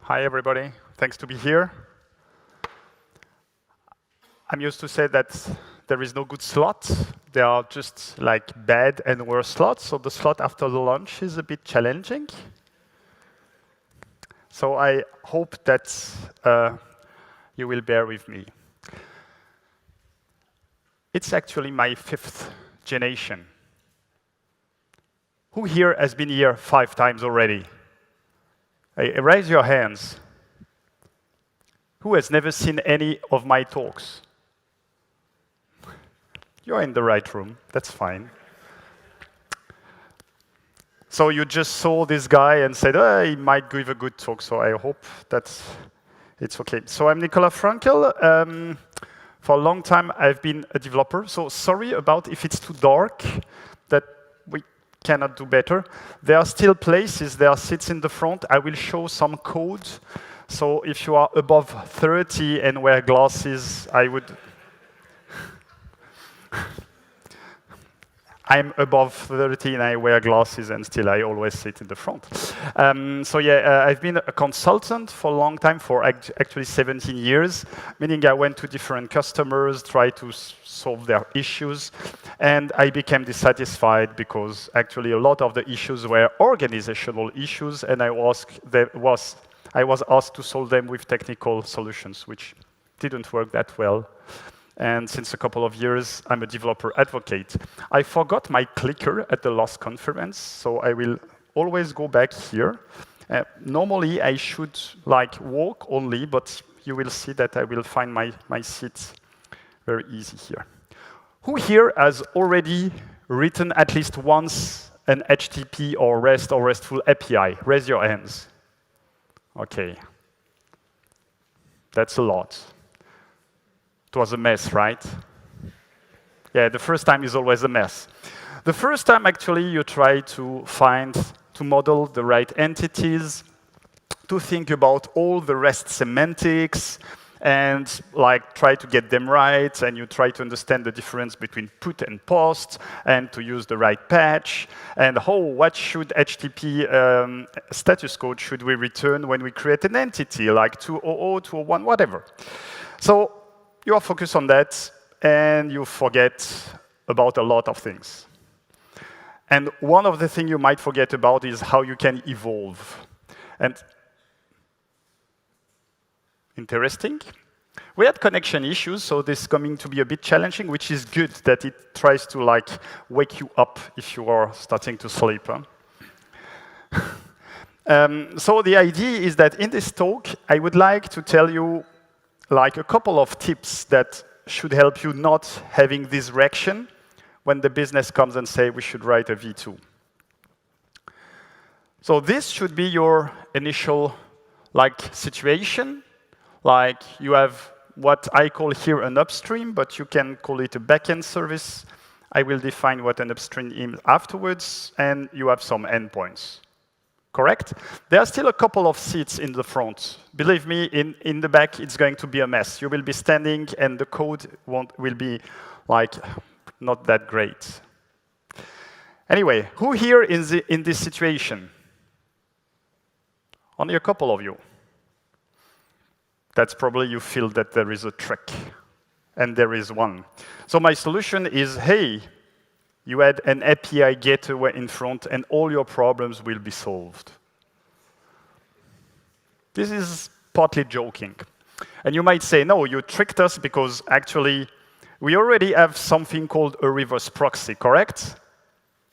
Hi, everybody. Thanks to be here. I'm used to say that there is no good slot. There are just like bad and worse slots. So the slot after the lunch is a bit challenging. So I hope that you will bear with me. It's actually my 5th JNation. Who here has been here 5 times already? Hey, raise your hands. Who has never seen any of my talks? You're in the right room. That's fine. So you just saw this guy and said, oh, he might give a good talk, so I hope that it's OK. So I'm Nicolas Fränkel. For a long time, I've been a developer. So sorry about if it's too dark, that we cannot do better. There are still places, there are seats in the front. I will show some code. So if you are above 30 and wear glasses, I would... I'm above 30 and I wear glasses and still I always sit in the front. So yeah, I've been a consultant for a long time, for actually 17 years, meaning I went to different customers, tried to solve their issues, and I became dissatisfied because actually a lot of the issues were organizational issues, and I was asked to solve them with technical solutions, which didn't work that well. And since a couple of years, I'm a developer advocate. I forgot my clicker at the last conference, so I will always go back here. Normally, I should walk only, but you will see that I will find my seat very easy here. Who here has already written at least once an HTTP or REST or RESTful API? Raise your hands. OK. That's a lot. It was a mess, right? Yeah, the first time is always a mess. The first time, actually, you try to model the right entities, to think about all the REST semantics, and try to get them right, and you try to understand the difference between put and post, and to use the right patch, and what should HTTP status code should we return when we create an entity, like 200, 201, whatever. So you are focused on that, and you forget about a lot of things. And one of the things you might forget about is how you can evolve. And interesting. We had connection issues, so this is going to be a bit challenging, which is good that it tries to wake you up if you are starting to sleep. So the idea is that in this talk, I would like to tell you a couple of tips that should help you not having this reaction when the business comes and say we should write a V2. So this should be your initial situation. You have what I call here an upstream, but you can call it a backend service. I will define what an upstream is afterwards, and you have some endpoints. Correct? There are still a couple of seats in the front. Believe me, in the back, it's going to be a mess. You will be standing, and the code will be not that great. Anyway, who here is in this situation? Only a couple of you. That's probably you feel that there is a trick, and there is one. So my solution is, hey, you add an API gateway in front, and all your problems will be solved. This is partly joking. And you might say, no, you tricked us because actually we already have something called a reverse proxy, correct?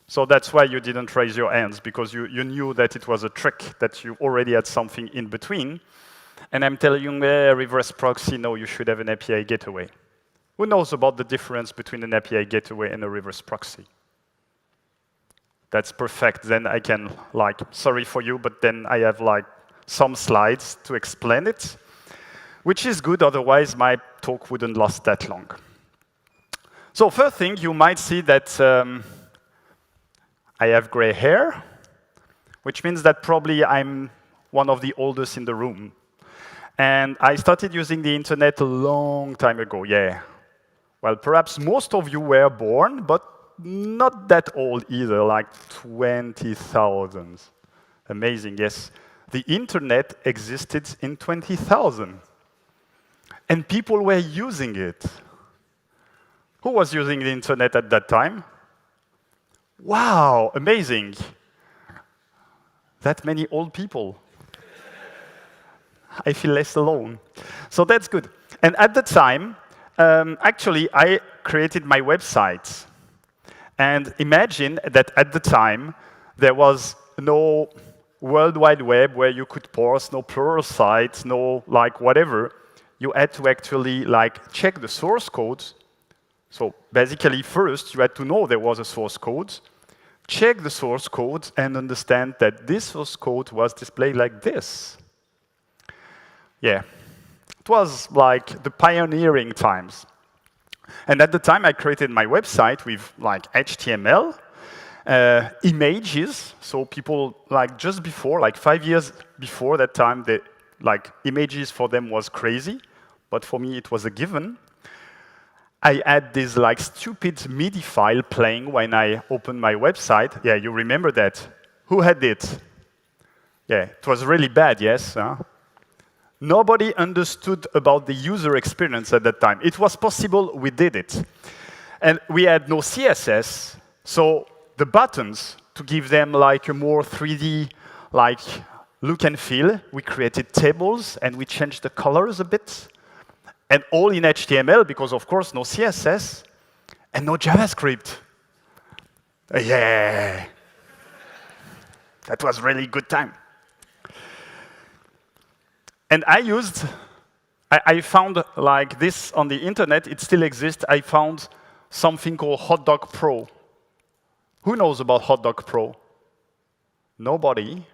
So that's why you didn't raise your hands, because you knew that it was a trick, that you already had something in between. And I'm telling you, reverse proxy, no, you should have an API gateway. Who knows about the difference between an API gateway and a reverse proxy? That's perfect. Then I can, sorry for you, but then I have some slides to explain it, which is good. Otherwise, my talk wouldn't last that long. So first thing, you might see that I have gray hair, which means that probably I'm one of the oldest in the room. And I started using the internet a long time ago, yeah. Well, perhaps most of you were born, but not that old either, 20,000. Amazing, yes. the internet existed in 20,000. And people were using it. Who was using the internet at that time? Wow, amazing. That many old people. I feel less alone. So that's good. And at the time, actually, I created my website. And imagine that at the time, there was no World Wide Web where you could parse, no plural sites, no like whatever. You had to actually like check the source code. So basically, first, you had to know there was a source code, check the source code, and understand that this source code was displayed like this. Yeah, it was like the pioneering times. And at the time, I created my website with like HTML, images. So people like just before, like 5 years before that time, like images for them was crazy. But for me, it was a given. I had this like stupid MIDI file playing when I opened my website. Yeah, you remember that. Who had it? Yeah, it was really bad, yes? Huh? Nobody understood about the user experience at that time. It was possible, we did it. And we had no CSS, so the buttons, to give them like a more 3D like look and feel, we created tables and we changed the colors a bit. And all in HTML, because of course no CSS and no JavaScript. Yeah. That was really good time. And I found like this on the internet, it still exists. I found something called Hotdog Pro. Who knows about Hotdog Pro? Nobody.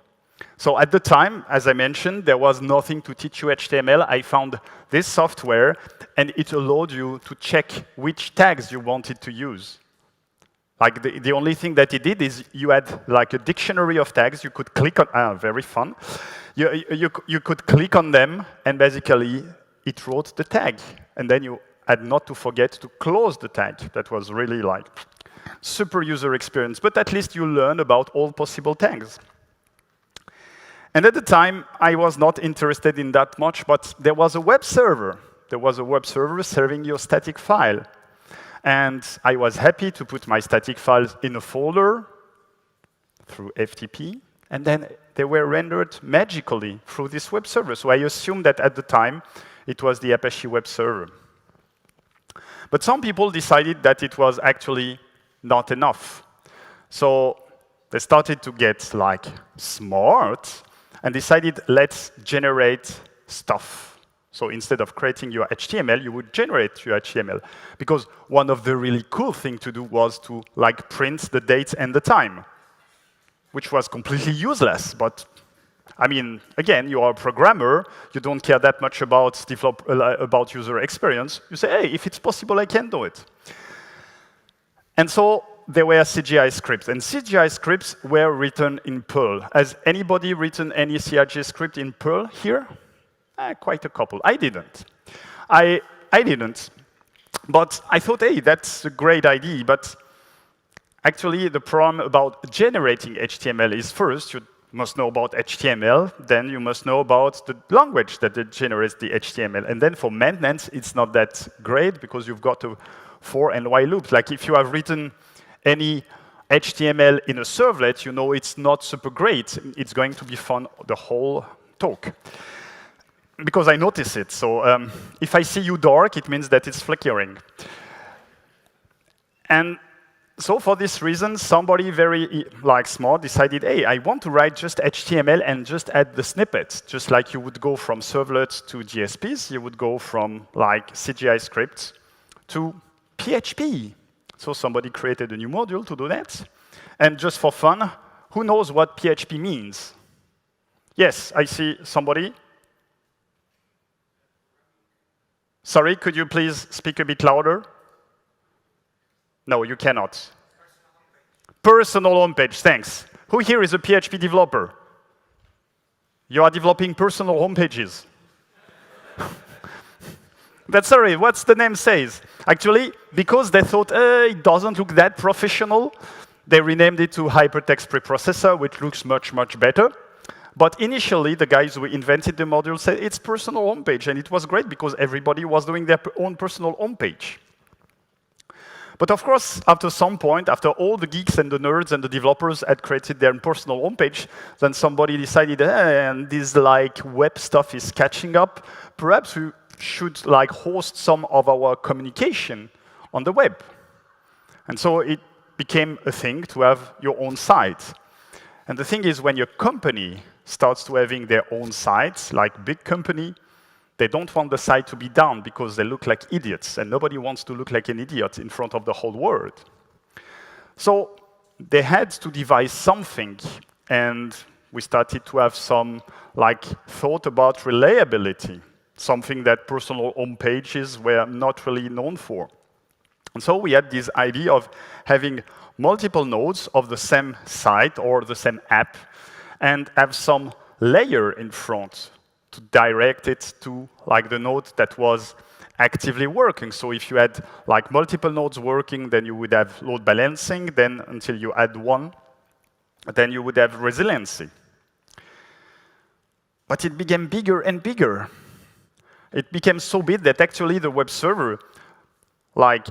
So at the time, as I mentioned, there was nothing to teach you HTML. I found this software, and it allowed you to check which tags you wanted to use. Like the only thing that it did is you had like a dictionary of tags. You could click on, very fun. You could click on them, and basically it wrote the tag. And then you had not to forget to close the tag. That was really like super user experience. But at least you learn about all possible tags. And at the time, I was not interested in that much, but there was a web server. There was a web server serving your static file. And I was happy to put my static files in a folder through FTP, and then they were rendered magically through this web server. So I assumed that at the time, it was the Apache web server. But some people decided that it was actually not enough. So they started to get like smart and decided, let's generate stuff. So instead of creating your HTML, you would generate your HTML. Because one of the really cool things to do was to like print the date and the time, which was completely useless. But I mean, again, you are a programmer. You don't care that much about user experience. You say, hey, if it's possible, I can do it. And so there were CGI scripts. And CGI scripts were written in Perl. Has anybody written any CGI script in Perl here? Quite a couple. I didn't. I didn't. But I thought, hey, that's a great idea. But actually, the problem about generating HTML is first, you must know about HTML. Then you must know about the language that generates the HTML. And then for maintenance, it's not that great because you've got a for and while loops. Like if you have written any HTML in a servlet, you know it's not super great. It's going to be fun the whole talk. Because I notice it. So if I see you dark, it means that it's flickering. And so for this reason, somebody very like smart decided, hey, I want to write just HTML and just add the snippets. Just like you would go from servlets to GSPs, you would go from like CGI scripts to PHP. So somebody created a new module to do that. And just for fun, who knows what PHP means? Yes, I see somebody. Sorry, could you please speak a bit louder? No, you cannot. Personal homepage, thanks. Who here is a PHP developer? You are developing personal homepages. That's sorry, what's the name says? Actually, because they thought it doesn't look that professional, they renamed it to Hypertext Preprocessor, which looks much, much better. But initially, the guys who invented the module said it's personal homepage, and it was great because everybody was doing their own personal homepage. But of course, after some point, after all the geeks and the nerds and the developers had created their personal homepage, then somebody decided, and this like web stuff is catching up. Perhaps we should like host some of our communication on the web. And so it became a thing to have your own site. And the thing is, when your company starts to having their own sites, like big company, they don't want the site to be down because they look like idiots, and nobody wants to look like an idiot in front of the whole world. So they had to devise something, and we started to have some like thought about reliability, something that personal home pages were not really known for. And so we had this idea of having multiple nodes of the same site or the same app, and have some layer in front to direct it to like the node that was actively working. So if you had like multiple nodes working, then you would have load balancing. Then until you add one, then you would have resiliency. But it became bigger and bigger. It became so big that actually the web server like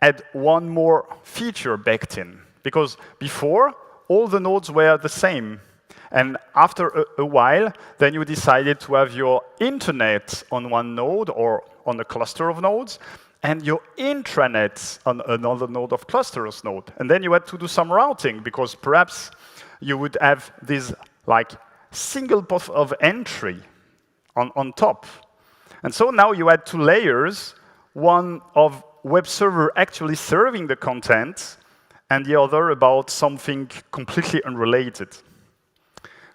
had one more feature baked in. Because before, all the nodes were the same. And after a while, then you decided to have your internet on one node or on a cluster of nodes, and your intranet on another node of clusters node. And then you had to do some routing, because perhaps you would have this like single path of entry on top. And so now you had two layers, one of web server actually serving the content, and the other about something completely unrelated.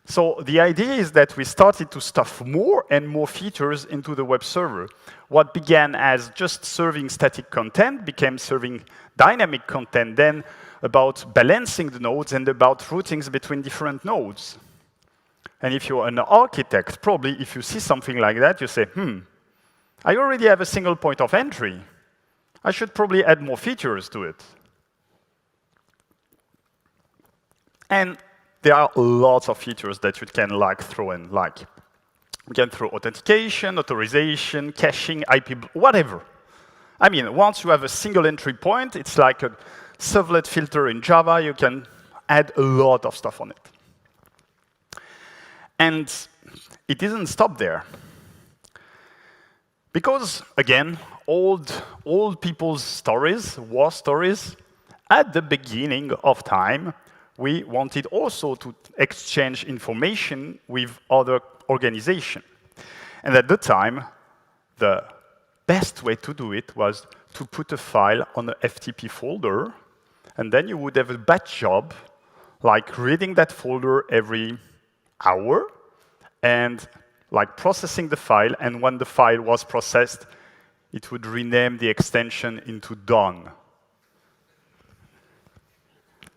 So the idea is that we started to stuff more and more features into the web server. What began as just serving static content became serving dynamic content, then about balancing the nodes and about routings between different nodes. And if you're an architect, probably if you see something like that, you say, I already have a single point of entry. I should probably add more features to it. And there are lots of features that you can like throw in, like you can throw authentication, authorization, caching, IP, whatever. I mean, once you have a single entry point, it's like a servlet filter in Java. You can add a lot of stuff on it. And it didn't stop there. Because, again, old people's stories, war stories, at the beginning of time, we wanted also to exchange information with other organizations. And at the time, the best way to do it was to put a file on an FTP folder, and then you would have a batch job, like reading that folder every hour, and like processing the file, and when the file was processed, it would rename the extension into done.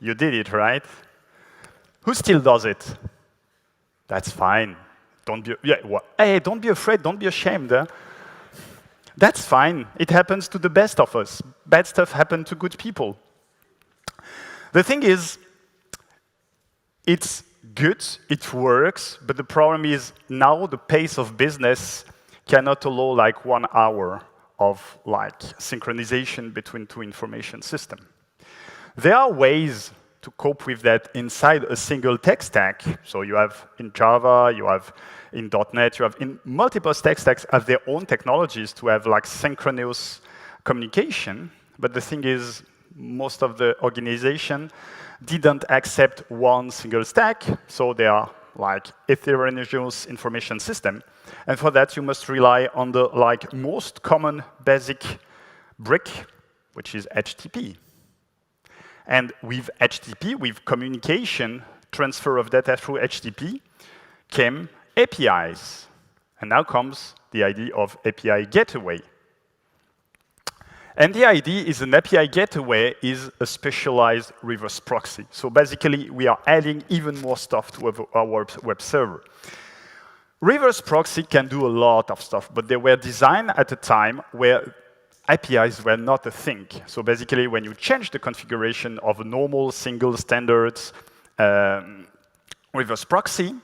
You did it, right? Who still does it? That's fine. Don't be, hey, don't be afraid, don't be ashamed. That's fine. It happens to the best of us. Bad stuff happens to good people. The thing is, it's good, it works, but the problem is now the pace of business cannot allow like 1 hour of like synchronization between two information systems. There are ways to cope with that inside a single tech stack. So you have in Java, you have in .NET, you have in multiple tech stacks have their own technologies to have like synchronous communication. But the thing is, most of the organization didn't accept one single stack, so they are like heterogeneous information system. And for that, you must rely on the like most common basic brick, which is HTTP. And with HTTP, with communication, transfer of data through HTTP, came APIs. And now comes the idea of API gateway. And the idea is an API gateway is a specialized reverse proxy. So basically, we are adding even more stuff to our web server. Reverse proxy can do a lot of stuff, but they were designed at a time where APIs were not a thing. So basically, when you change the configuration of a normal single standard reverse proxy,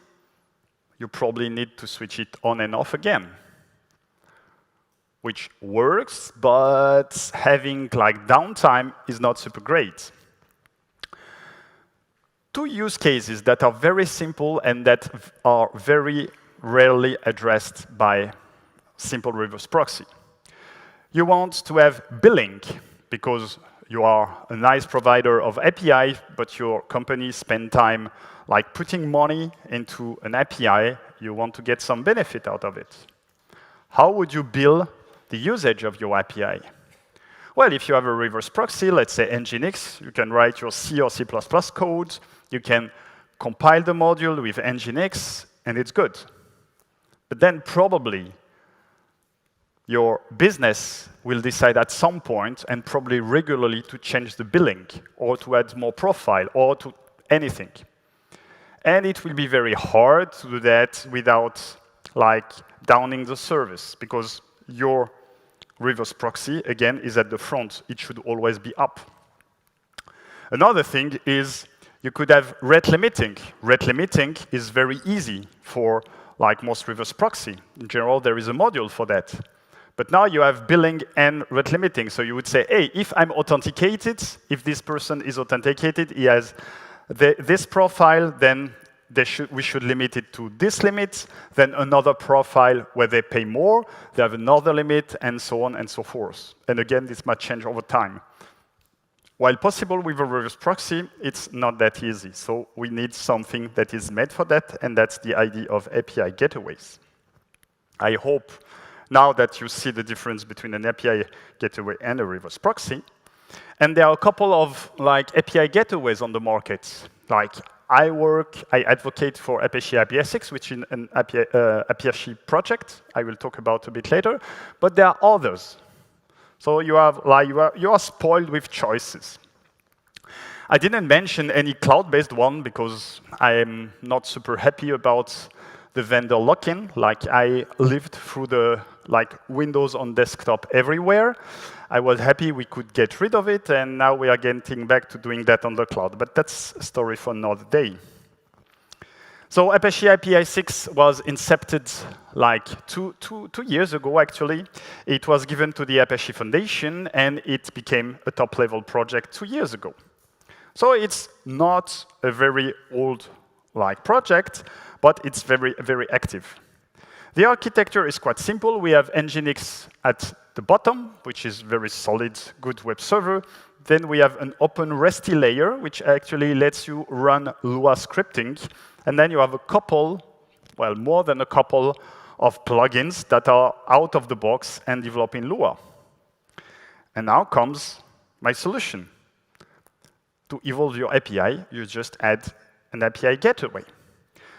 you probably need to switch it on and off again, which works, but having like downtime is not super great. Two use cases that are very simple and that are very rarely addressed by simple reverse proxy. You want to have billing because you are a nice provider of API, but your company spend time like putting money into an API. You want to get some benefit out of it. How would you bill the usage of your API? Well, if you have a reverse proxy, let's say Nginx, you can write your C or C++ code. You can compile the module with Nginx, and it's good. But then probably your business will decide at some point, and probably regularly, to change the billing, or to add more profile, or to anything. And it will be very hard to do that without like downing the service, because your reverse proxy, again, is at the front. It should always be up. Another thing is you could have rate limiting. Rate limiting is very easy for like most reverse proxy. In general, there is a module for that. But now you have billing and rate limiting. So you would say, hey, if I'm authenticated, if this person is authenticated, he has this profile, then we should limit it to this limit, then another profile where they pay more, they have another limit, and so on and so forth. And again, this might change over time. While possible with a reverse proxy, it's not that easy. So we need something that is made for that, and that's the idea of API gateways. I hope now that you see the difference between an API gateway and a reverse proxy. And there are a couple of like API gateways on the market. Like I advocate for Apache APISIX, which is an Apache project I will talk about a bit later. But there are others. So you are spoiled with choices. I didn't mention any cloud-based one because I am not super happy about the vendor lock-in. Like I lived through the Windows on desktop everywhere. I was happy we could get rid of it, and now we are getting back to doing that on the cloud. But that's a story for another day. So Apache APISIX was incepted like two years ago, actually. It was given to the Apache Foundation, and it became a top-level project 2 years ago. So it's not a very old project, but it's very, very active. The architecture is quite simple. We have Nginx at the bottom, which is very solid, good web server. Then we have an open REST layer, which actually lets you run Lua scripting. And then you have a couple, well, more than a couple of plugins that are out of the box and develop in Lua. And now comes my solution. To evolve your API, you just add an API gateway.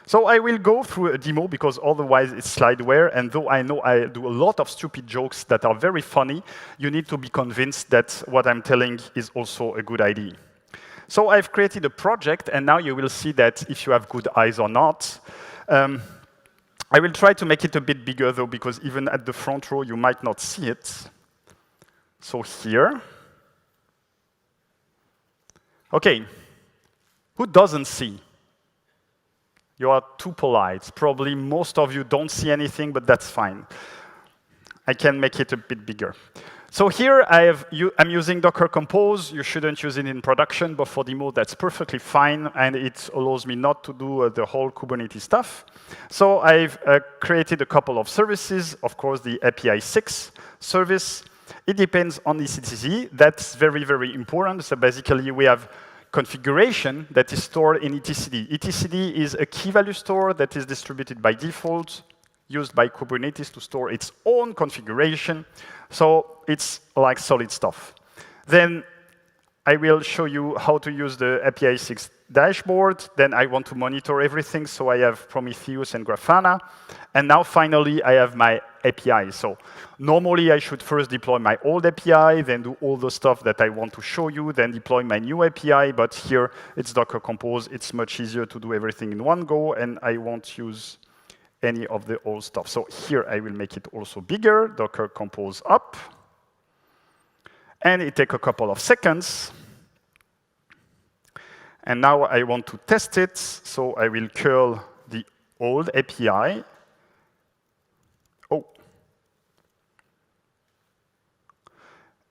So I will go through a demo because otherwise it's slideware, and though I know I do a lot of stupid jokes that are very funny, you need to be convinced that what I'm telling is also a good idea. So I've created a project, and now you will see that if you have good eyes or not. I will try to make it a bit bigger though, because even at the front row you might not see it. So here. Okay, who doesn't see? You are too polite. Probably most of you don't see anything, but that's fine. I can make it a bit bigger. So here I'm using Docker Compose. You shouldn't use it in production, but for demo, that's perfectly fine, and it allows me not to do the whole Kubernetes stuff. So I've created a couple of services. Of course, the APISIX service. It depends on the ECTC. That's very, very important. So basically, we have configuration that is stored in etcd. Etcd is a key value store that is distributed by default, used by Kubernetes to store its own configuration. So it's like solid stuff. Then I will show you how to use the APISIX dashboard. Then I want to monitor everything, so I have Prometheus and Grafana. And now finally, I have my API. So normally, I should first deploy my old API, then do all the stuff that I want to show you, then deploy my new API. But here, it's Docker Compose. It's much easier to do everything in one go, and I won't use any of the old stuff. So here, I will make it also bigger, Docker Compose up. And it takes a couple of seconds. And now I want to test it, so I will curl the old API. Oh.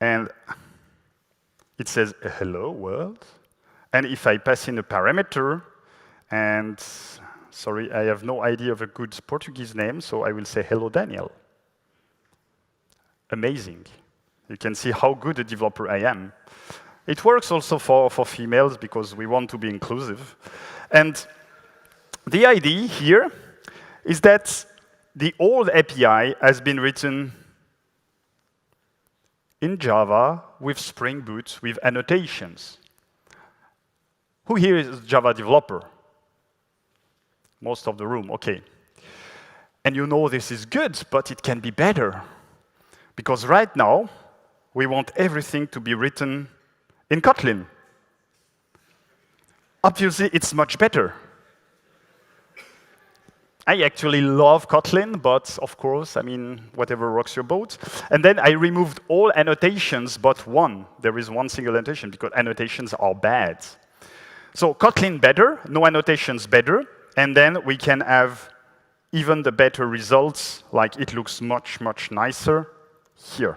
And it says, hello world. And if I pass in a parameter, and sorry, I have no idea of a good Portuguese name, so I will say hello Daniel. Amazing. You can see how good a developer I am. It works also for females because we want to be inclusive. And the idea here is that the old API has been written in Java with Spring Boot with annotations. Who here is a Java developer? Most of the room, OK. And you know this is good, but it can be better. Because right now, we want everything to be written in Kotlin. Obviously, it's much better. I actually love Kotlin, but of course, I mean, whatever rocks your boat. And then I removed all annotations but one. There is one single annotation, because annotations are bad. So Kotlin better, no annotations better, and then we can have even the better results, like it looks much, much nicer here.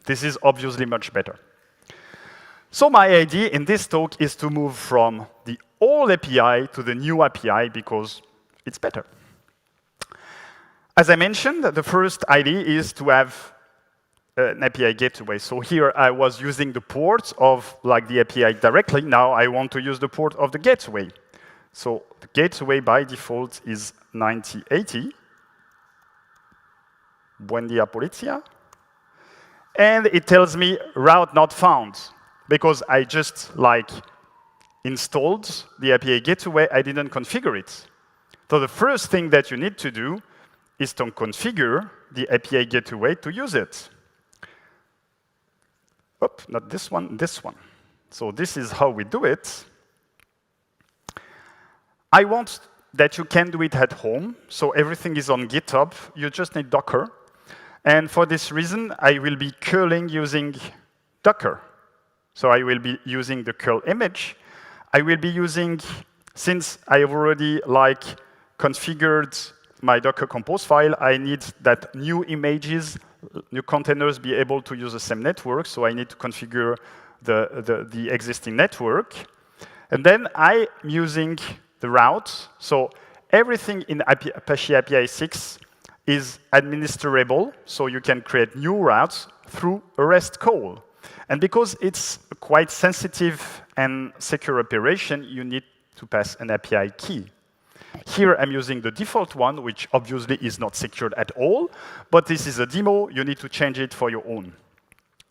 This is obviously much better. So my idea in this talk is to move from the old API to the new API because it's better. As I mentioned, the first idea is to have an API gateway. So here I was using the port of like the API directly. Now I want to use the port of the gateway. So the gateway by default is 9080. Buen dia, polizia. And it tells me route not found, because I just like installed the API gateway, I didn't configure it. So the first thing that you need to do is to configure the API gateway to use it. Oops, not this one, this one. So this is how we do it. I want that you can do it at home, so everything is on GitHub. You just need Docker. And for this reason, I will be curling using Docker. So I will be using the curl image. I will be using, since I have already like configured my Docker compose file, I need that new images, new containers be able to use the same network. So I need to configure the existing network. And then I'm using the route. So everything in Apache APISIX is administrable, so you can create new routes through a REST call. And because it's a quite sensitive and secure operation, you need to pass an API key. Here I'm using the default one, which obviously is not secured at all, but this is a demo. You need to change it for your own.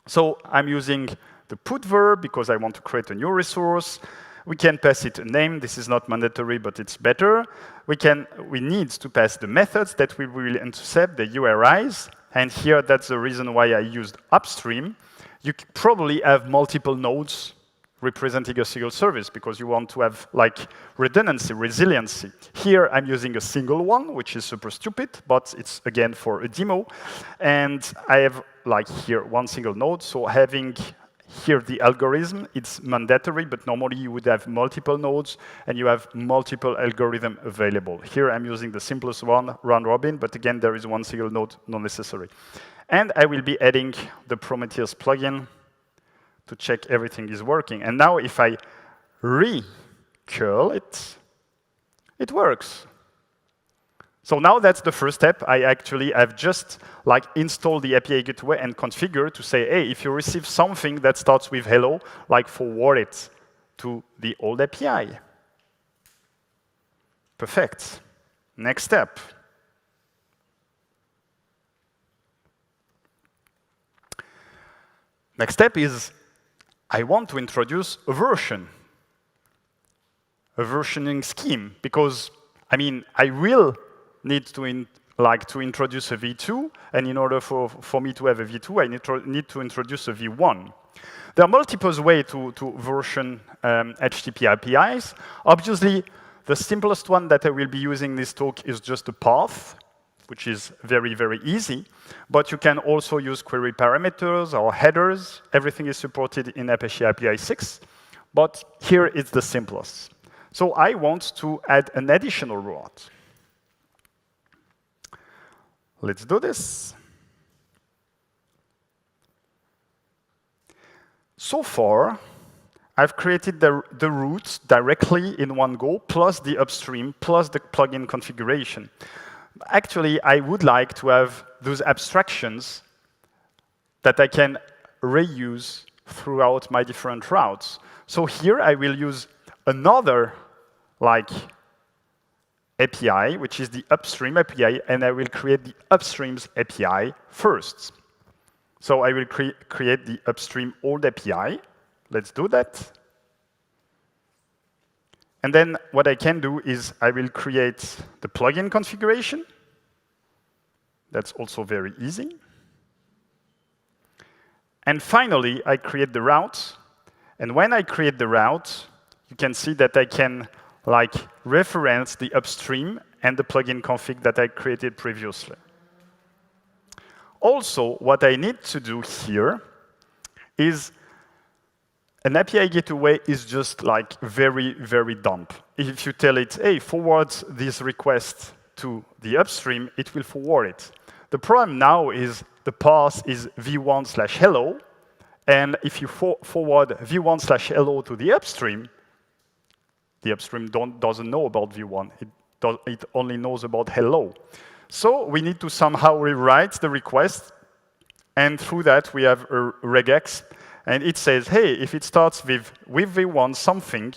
So I'm using the put verb because I want to create a new resource. We can pass it a name. This is not mandatory, but it's better. We need to pass the methods that we will intercept, the URIs. And here, that's the reason why I used upstream. You probably have multiple nodes representing a single service because you want to have like redundancy, resiliency. Here, I'm using a single one, which is super stupid, but it's again for a demo. And I have like here one single node, so having here the algorithm, it's mandatory, but normally you would have multiple nodes and you have multiple algorithms available. Here I'm using the simplest one, round robin, but again, there is one single node, not necessary. And I will be adding the Prometheus plugin to check everything is working. And now if I re-curl it, it works. So now that's the first step. I actually have just like installed the API gateway and configure to say, hey, if you receive something that starts with hello, like forward it to the old API. Perfect. Next step. Next step is I want to introduce a version, a versioning scheme, because I mean, I will need to introduce a V2, and in order for me to have a V2, I need to introduce a V1. There are multiple ways to version HTTP APIs. Obviously, the simplest one that I will be using this talk is just a path, which is very, very easy. But you can also use query parameters or headers. Everything is supported in Apache APISIX. But here it's the simplest. So I want to add an additional route. Let's do this. So far, I've created the routes directly in one go, plus the upstream, plus the plugin configuration. Actually, I would like to have those abstractions that I can reuse throughout my different routes. So here I will use another API, which is the upstream API, and I will create the upstreams API first. So I will create the upstream old API. Let's do that. And then what I can do is I will create the plugin configuration. That's also very easy. And finally, I create the route. And when I create the route, you can see that I can reference the upstream and the plugin config that I created previously. Also, what I need to do here is an API gateway is just very, very dumb. If you tell it, hey, forward this request to the upstream, it will forward it. The problem now is the path is v1/hello, and if you forward v1/hello to the upstream doesn't know about v1. It only knows about hello. So we need to somehow rewrite the request, and through that we have a regex, and it says, hey, if it starts with v1 something,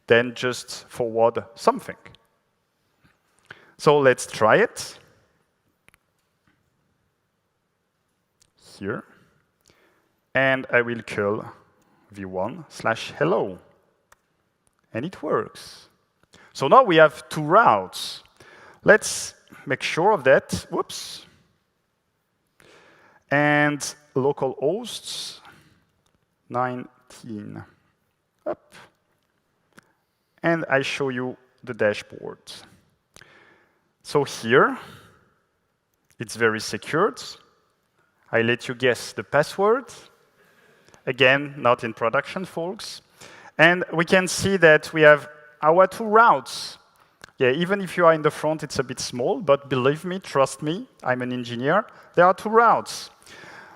then just forward something. So let's try it. Here. And I will curl v1/hello. And it works. So now we have two routes. Let's make sure of that. Whoops. And local hosts 19 up. And I show you the dashboard. So here, it's very secured. I let you guess the password. Again, not in production, folks. And we can see that we have our two routes. Yeah, even if you are in the front, it's a bit small, but believe me, trust me, I'm an engineer. There are two routes.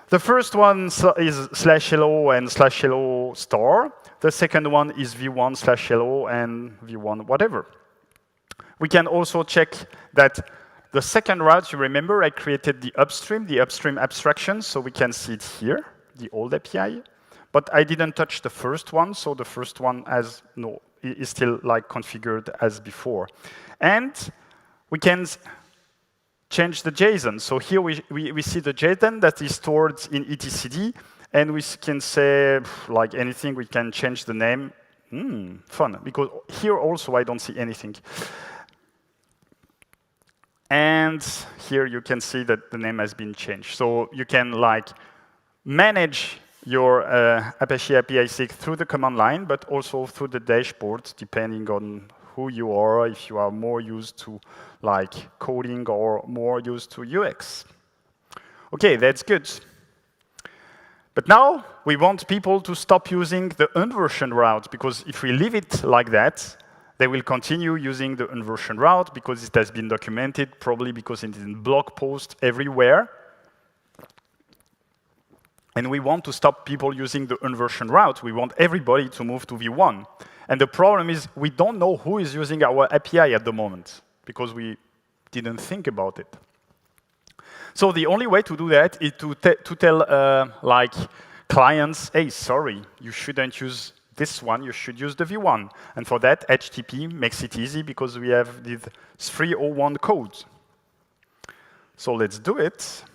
The first one is /hello and /hello star. The second one is v1/hello and v1 whatever. We can also check that the second route, you remember, I created the upstream abstraction, so we can see it here, the old API. But I didn't touch the first one, so the first one is still configured as before. And we can change the JSON. So here we see the JSON that is stored in etcd, and we can say anything. We can change the name. Fun, because here also I don't see anything. And here you can see that the name has been changed. So you can manage your Apache APISIX through the command line, but also through the dashboard, depending on who you are, if you are more used to coding or more used to UX. Okay, that's good. But now we want people to stop using the unversioned route, because if we leave it like that, they will continue using the unversioned route because it has been documented, probably because it is in blog posts everywhere. And we want to stop people using the unversioned route. We want everybody to move to v1. And the problem is we don't know who is using our API at the moment because we didn't think about it. So the only way to do that is to tell clients, hey, sorry, you shouldn't use this one, you should use the v1. And for that, HTTP makes it easy because we have this 301 code. So let's do it.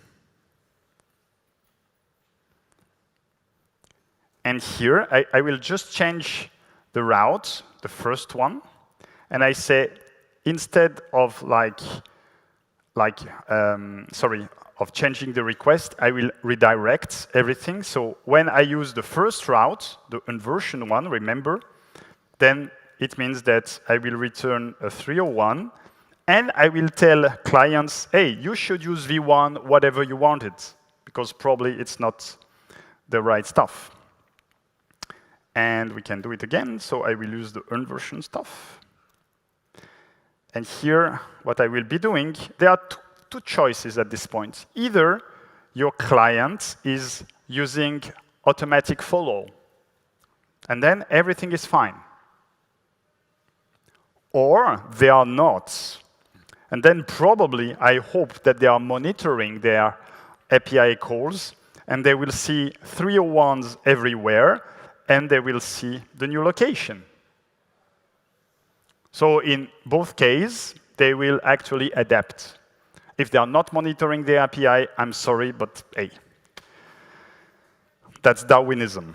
And here, I will just change the route, the first one, and I say, instead of of changing the request, I will redirect everything. So when I use the first route, the unversioned one, remember, then it means that I will return a 301, and I will tell clients, hey, you should use v1 whatever you wanted, because probably it's not the right stuff. And we can do it again, so I will use the unversioned stuff. And here, what I will be doing, there are two choices at this point. Either your client is using automatic follow, and then everything is fine. Or they are not. And then probably, I hope that they are monitoring their API calls, and they will see 301s everywhere, and they will see the new location. So in both cases, they will actually adapt. If they are not monitoring the API, I'm sorry, but hey, that's Darwinism.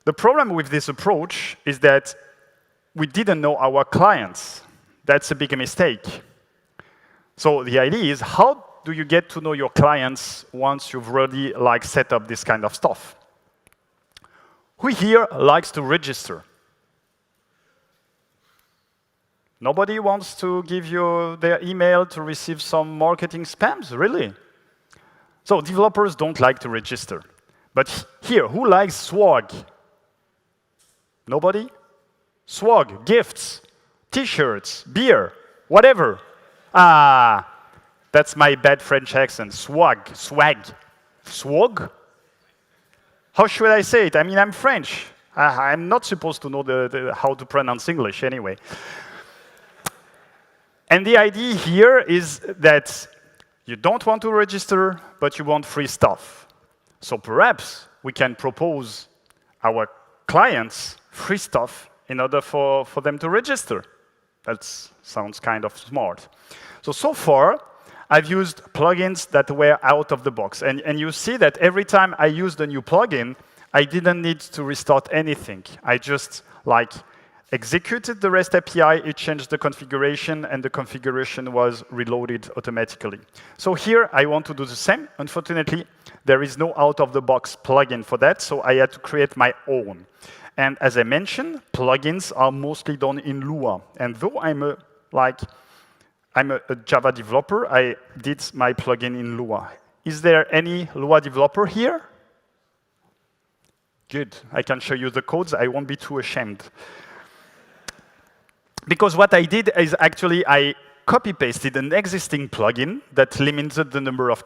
The problem with this approach is that we didn't know our clients. That's a big mistake. So the idea is, how do you get to know your clients once you've already set up this kind of stuff? Who here likes to register? Nobody wants to give you their email to receive some marketing spams, really? So developers don't like to register. But here, who likes swag? Nobody? Swag, gifts, t-shirts, beer, whatever. Ah, that's my bad French accent. Swag, swag, swag? How should I say it? I mean, I'm French. I'm not supposed to know how to pronounce English anyway. And the idea here is that you don't want to register, but you want free stuff. So perhaps we can propose our clients free stuff in order for them to register. That sounds kind of smart. So far, I've used plugins that were out of the box. And you see that every time I used a new plugin, I didn't need to restart anything. I just executed the REST API, it changed the configuration, and the configuration was reloaded automatically. So here, I want to do the same. Unfortunately, there is no out-of-the-box plugin for that, so I had to create my own. And as I mentioned, plugins are mostly done in Lua. And though I'm a Java developer, I did my plugin in Lua. Is there any Lua developer here? Good. I can show you the codes. I won't be too ashamed. Because what I did is actually I copy-pasted an existing plugin that limited the number of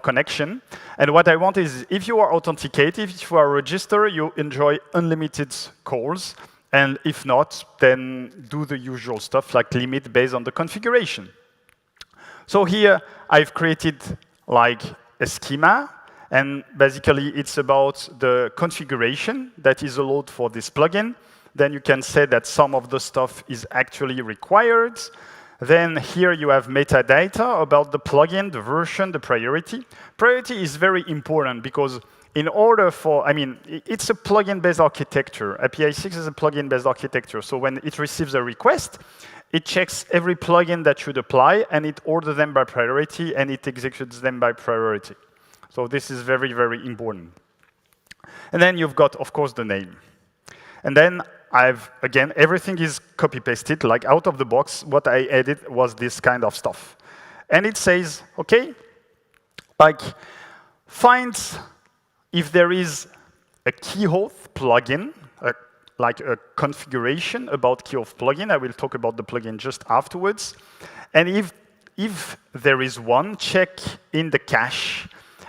connection. And what I want is, if you are authenticated, if you are registered, you enjoy unlimited calls. And if not, then do the usual stuff like limit based on the configuration. So here, I've created a schema. And basically, it's about the configuration that is allowed for this plugin. Then you can say that some of the stuff is actually required. Then here you have metadata about the plugin, the version, the priority. Priority is very important because in order for, it's a plugin-based architecture. APISIX is a plugin-based architecture. So when it receives a request, it checks every plugin that should apply, and it orders them by priority, and it executes them by priority. So this is very, very important. And then you've got, of course, the name. And then again, everything is copy-pasted, out of the box. What I added was this kind of stuff. And it says, OK, find if there is a keyauth plugin, a configuration about keyauth plugin. I will talk about the plugin just afterwards. And if there is one, check in the cache.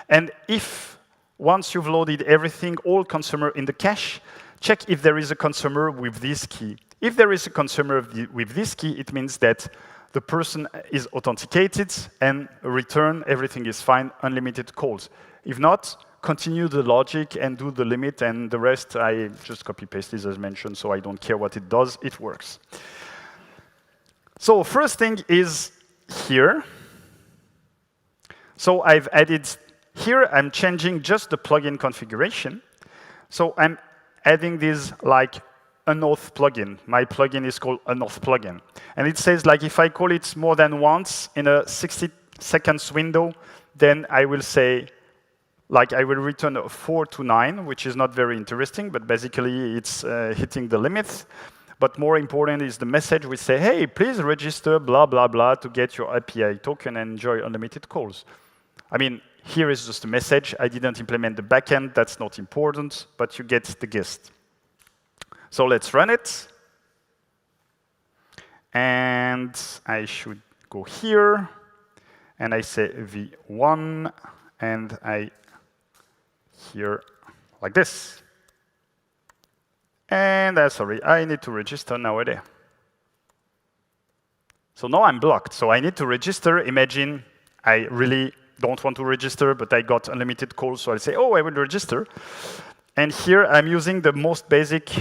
And if, once you've loaded everything, all consumer in the cache, check if there is a consumer with this key. If there is a consumer with this key, it means that the person is authenticated and return, everything is fine, unlimited calls. If not, continue the logic and do the limit, and the rest I just copy-paste this as mentioned, so I don't care what it does, it works. So first thing is here. So I've added, here I'm changing just the plugin configuration. So I'm adding this unauth plugin. My plugin is called unauth plugin. And it says if I call it more than once in a 60 seconds window, then I will say, I will return a 4 to 9, which is not very interesting, but basically it's hitting the limit. But more important is the message which say, hey, please register blah, blah, blah to get your API token and enjoy unlimited calls. Here is just a message. I didn't implement the backend. That's not important, but you get the gist. So let's run it. And I should go here, and I say v1, and I here like this. And sorry, I need to register nowadays. So now I'm blocked. So I need to register. Imagine I really don't want to register, but I got unlimited calls, so I say, oh, I will register. And here I'm using the most basic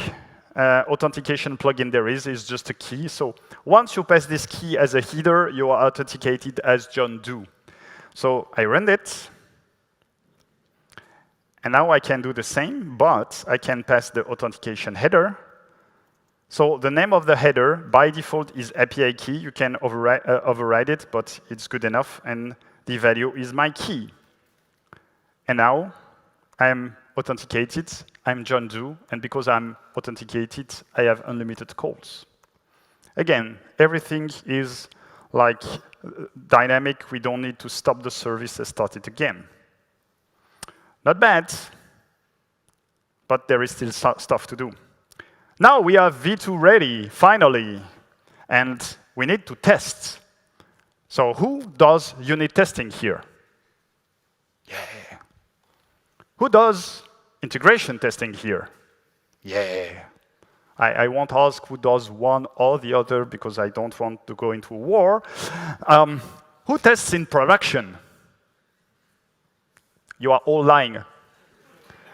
authentication plugin there is just a key. So once you pass this key as a header, you are authenticated as John Doe. So I run it. And now I can do the same, but I can pass the authentication header. So the name of the header, by default, is API key. You can override it, but it's good enough. And the value is my key. And now I'm authenticated. I'm John Doe. And because I'm authenticated, I have unlimited calls. Again, everything is like dynamic. We don't need to stop the service and start it again. Not bad, but there is still stuff to do. Now we have V2 ready, finally, and we need to test. So who does unit testing here? Yeah. Who does integration testing here? Yeah. I won't ask who does one or the other because I don't want to go into a war. Who tests in production? You are all lying.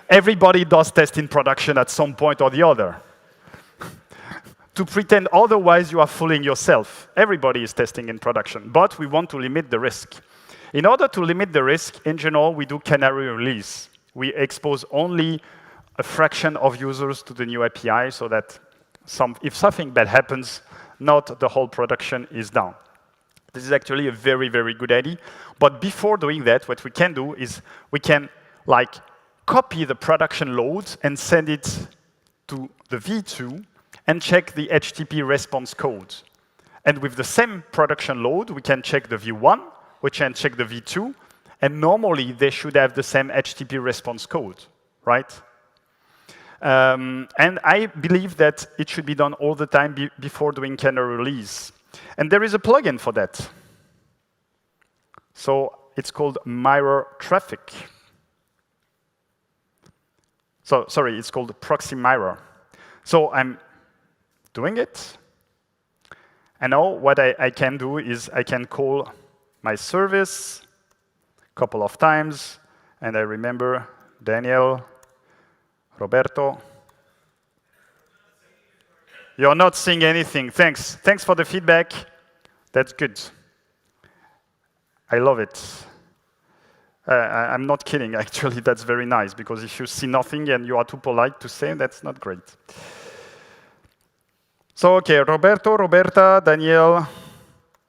Everybody does test in production at some point or the other. To pretend otherwise, you are fooling yourself. Everybody is testing in production, but we want to limit the risk. In order to limit the risk, in general, we do canary release. We expose only a fraction of users to the new API so that if something bad happens, not the whole production is down. This is actually a very, very good idea. But before doing that, what we can do is we can copy the production loads and send it to the V2 and check the HTTP response code. And with the same production load, we can check the V1, we can check the V2, and normally they should have the same HTTP response code, right? And I believe that it should be done all the time before doing canary release. And there is a plugin for that. So it's called mirror traffic. So sorry, it's called Proxy mirror. So I'm doing it. And now what I can do is I can call my service a couple of times. And I remember Daniel, Roberto. You're not seeing anything. Thanks. Thanks for the feedback. That's good. I love it. I'm not kidding, actually. That's very nice, because if you see nothing and you are too polite to say, that's not great. So, OK, Roberto, Roberta, Daniel,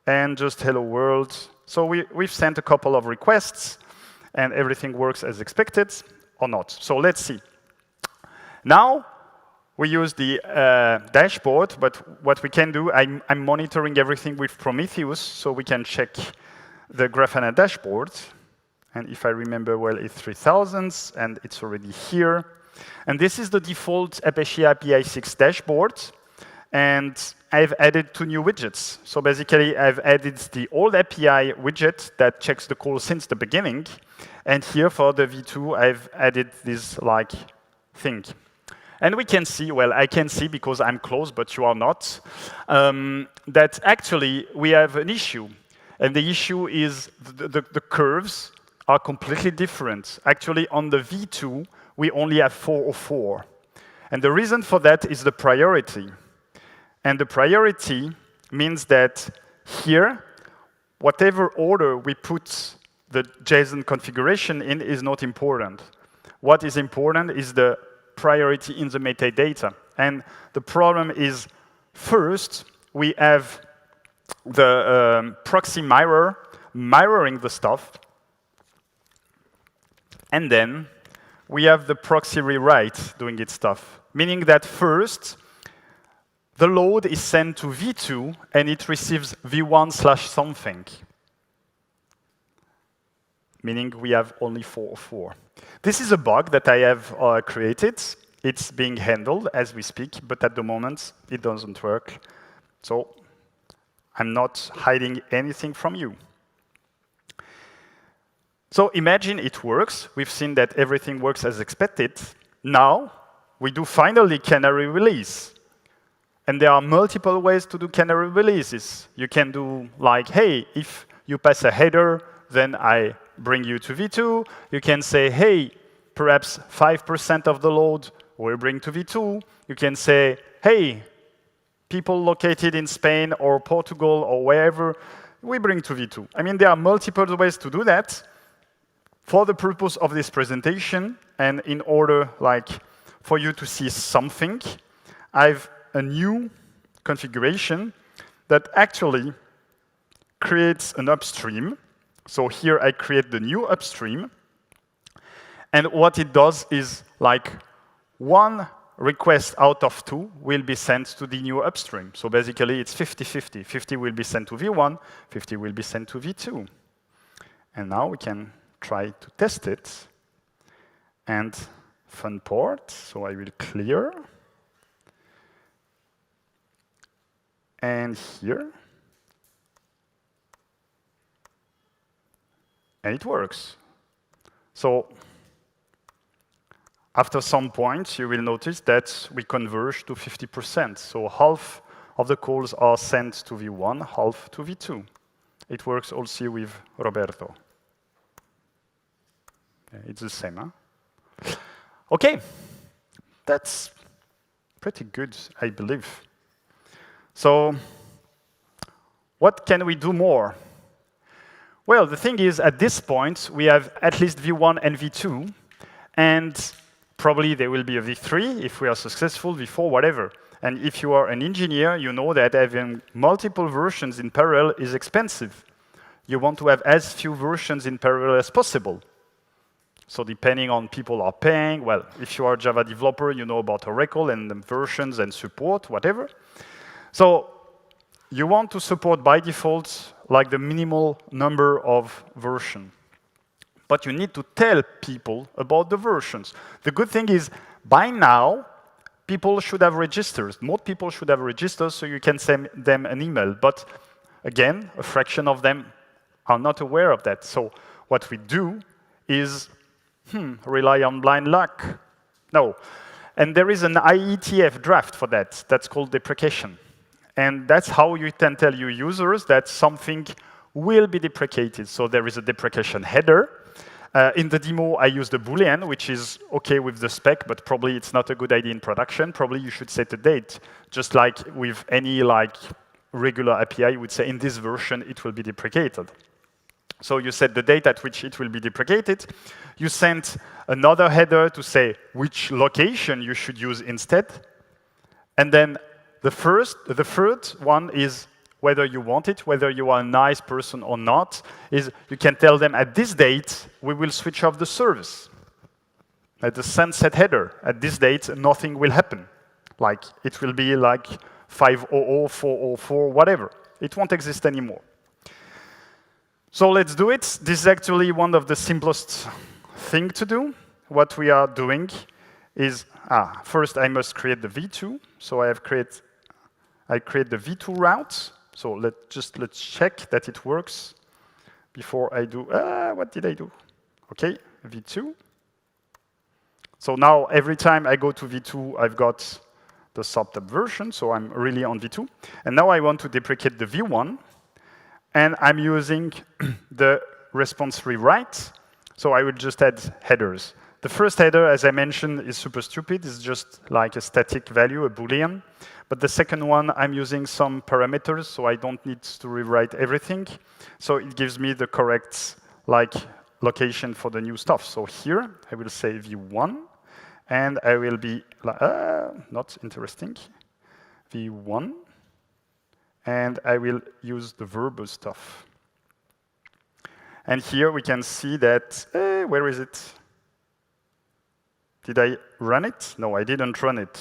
and just hello world. So we've sent a couple of requests, and everything works as expected, or not. So let's see. Now, we use the dashboard, but what we can do, I'm monitoring everything with Prometheus, so we can check the Grafana dashboard. And if I remember well, it's 3000, and it's already here. And this is the default Apache APISIX dashboard. And I've added 2 new widgets. So basically, I've added the old API widget that checks the call since the beginning. And here for the V2, I've added this thing. And we can see, well, I can see because I'm close, but you are not, that actually we have an issue. And the issue is the curves are completely different. Actually, on the V2, we only have 404. And the reason for that is the priority. And the priority means that here, whatever order we put the JSON configuration in is not important. What is important is the priority in the metadata. And the problem is, first, we have the proxy mirror mirroring the stuff. And then we have the proxy rewrite doing its stuff, meaning that first, the load is sent to V2, and it receives V1/something, meaning we have only 404. This is a bug that I have created. It's being handled as we speak, but at the moment, it doesn't work. So I'm not hiding anything from you. So imagine it works. We've seen that everything works as expected. Now, we do finally canary release. And there are multiple ways to do canary releases. You can do like, hey, if you pass a header, then I bring you to V2. You can say, hey, perhaps 5% of the load will bring to V2. You can say, hey, people located in Spain or Portugal or wherever, we bring to V2. I mean, there are multiple ways to do that. For the purpose of this presentation, and in order for you to see something, I've a new configuration that actually creates an upstream. So here I create the new upstream. And what it does is one request out of 2 will be sent to the new upstream. So basically it's 50-50. 50 will be sent to V1, 50 will be sent to V2. And now we can try to test it. And fun part, so I will clear. And here. And it works. So after some point, you will notice that we converge to 50%. So half of the calls are sent to V1, half to V2. It works also with Roberto. It's the same, huh? OK, that's pretty good, I believe. So what can we do more? Well, the thing is, at this point, we have at least V1 and V2. And probably there will be a V3 if we are successful, V4, whatever. And if you are an engineer, you know that having multiple versions in parallel is expensive. You want to have as few versions in parallel as possible. So depending on people are paying, well, if you are a Java developer, you know about Oracle and the versions and support, whatever. So you want to support by default the minimal number of versions. But you need to tell people about the versions. The good thing is, by now, people should have registers. More people should have registers so you can send them an email. But again, a fraction of them are not aware of that. So what we do is rely on blind luck. No. And there is an IETF draft for that. That's called deprecation. And that's how you can tell your users that something will be deprecated. So there is a deprecation header. In the demo, I used a Boolean, which is OK with the spec, but probably it's not a good idea in production. Probably you should set a date. Just like with any regular API, you would say in this version, it will be deprecated. So you set the date at which it will be deprecated. You send another header to say which location you should use instead. And then the third one is whether you want it, whether you are a nice person or not, is you can tell them at this date, we will switch off the service. At the sunset header, at this date, nothing will happen. It will be 500, 404, whatever. It won't exist anymore. So let's do it. This is actually one of the simplest things to do. What we are doing is, first I must create the V2. So I create the V2 route. So let's check that it works before I do, what did I do? OK, V2. So now every time I go to V2, I've got the sopped up version. So I'm really on V2. And now I want to deprecate the V1. And I'm using the response rewrite. So I will just add headers. The first header, as I mentioned, is super stupid. It's just like a static value, a Boolean. But the second one, I'm using some parameters, so I don't need to rewrite everything. So it gives me the correct location for the new stuff. So here, I will say V1. And I will be, not interesting, V1. And I will use the verbose stuff. And here we can see that, where is it? Did I run it? No, I didn't run it.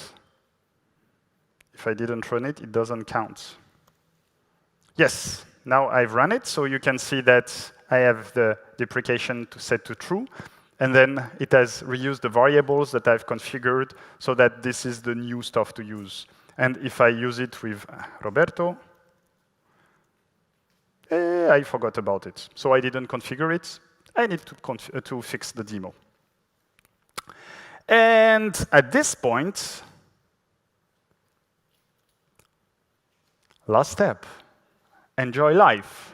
If I didn't run it, it doesn't count. Yes, now I've run it, so you can see that I have the deprecation set to true. And then it has reused the variables that I've configured so that this is the new stuff to use. And if I use it with Roberto, I forgot about it. So I didn't configure it. I need to fix the demo. And at this point, last step, enjoy life.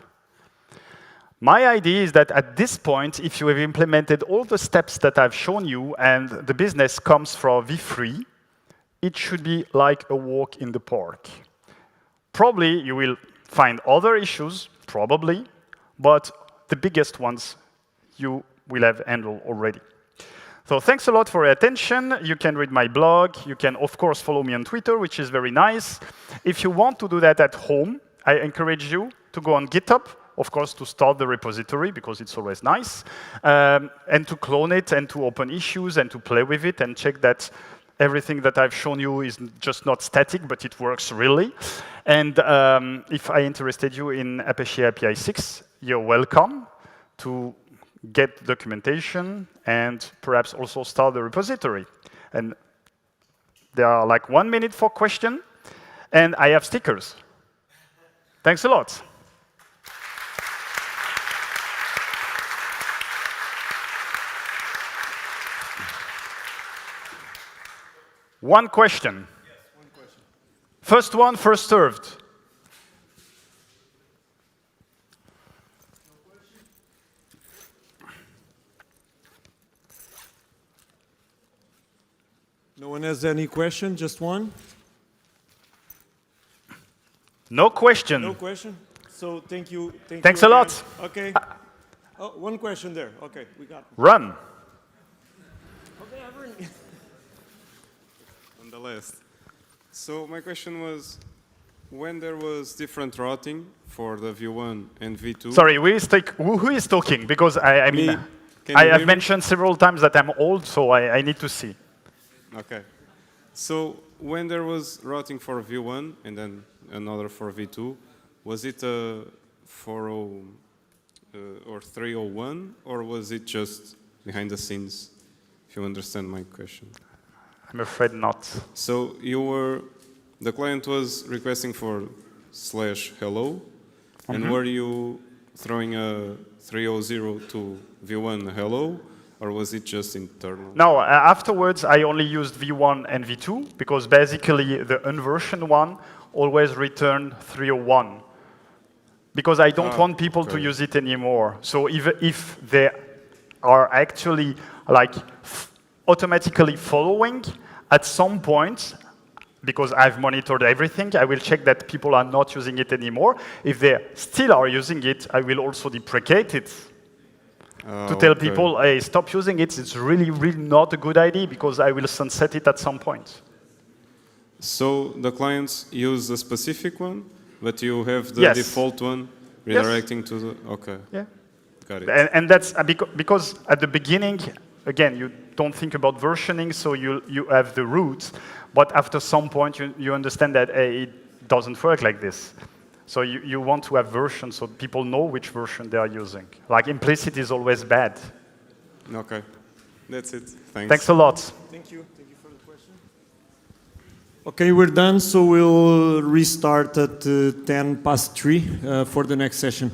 My idea is that at this point, if you have implemented all the steps that I've shown you and the business comes from V3, it should be like a walk in the park. Probably you will find other issues, probably, but the biggest ones you will have handled already. So thanks a lot for your attention. You can read my blog. You can, of course, follow me on Twitter, which is very nice. If you want to do that at home, I encourage you to go on GitHub, of course, to start the repository, because it's always nice, and to clone it, and to open issues, and to play with it, and check that everything that I've shown you is just not static, but it works really. And if I interested you in Apache APISIX, you're welcome to get documentation and perhaps also start the repository. And there are like 1 minute for question, and I have stickers. Thanks a lot. One question. Yes, one question. First one, first served. No one has any question? Just one? No question. No question? So thank you. Thanks a lot. Okay. Oh, one question there. Okay, we got it. Run. Okay, everyone. On the list. So my question was, when there was different routing for the V1 and V2. Sorry, who is talking? Because I mean, I have mentioned several times that I'm old, so I need to see. Okay. So when there was routing for V1 and then another for V2, was it a 40 or 301, or was it just behind the scenes? If you understand my question. I'm afraid not. So the client was requesting for /hello, and were you throwing a 300 to V1 hello, or was it just internal? No, afterwards I only used V1 and V2, because basically the unversioned one always returned 301. Because I don't want people to use it anymore. So if they are actually like automatically following, at some point, because I've monitored everything, I will check that people are not using it anymore. If they still are using it, I will also deprecate it. To tell people, hey, stop using it. It's really, really not a good idea, because I will sunset it at some point. So the clients use a specific one, but you have the default one redirecting to the, okay. Yeah. Got it. And that's because at the beginning, again, you don't think about versioning, so you have the root, but after some point, you understand that it doesn't work like this. So you want to have versions so people know which version they are using. Like implicit is always bad. Okay, that's it. Thanks. Thanks a lot. Thank you. Thank you for the question. Okay, we're done, so we'll restart at 3:10 for the next session.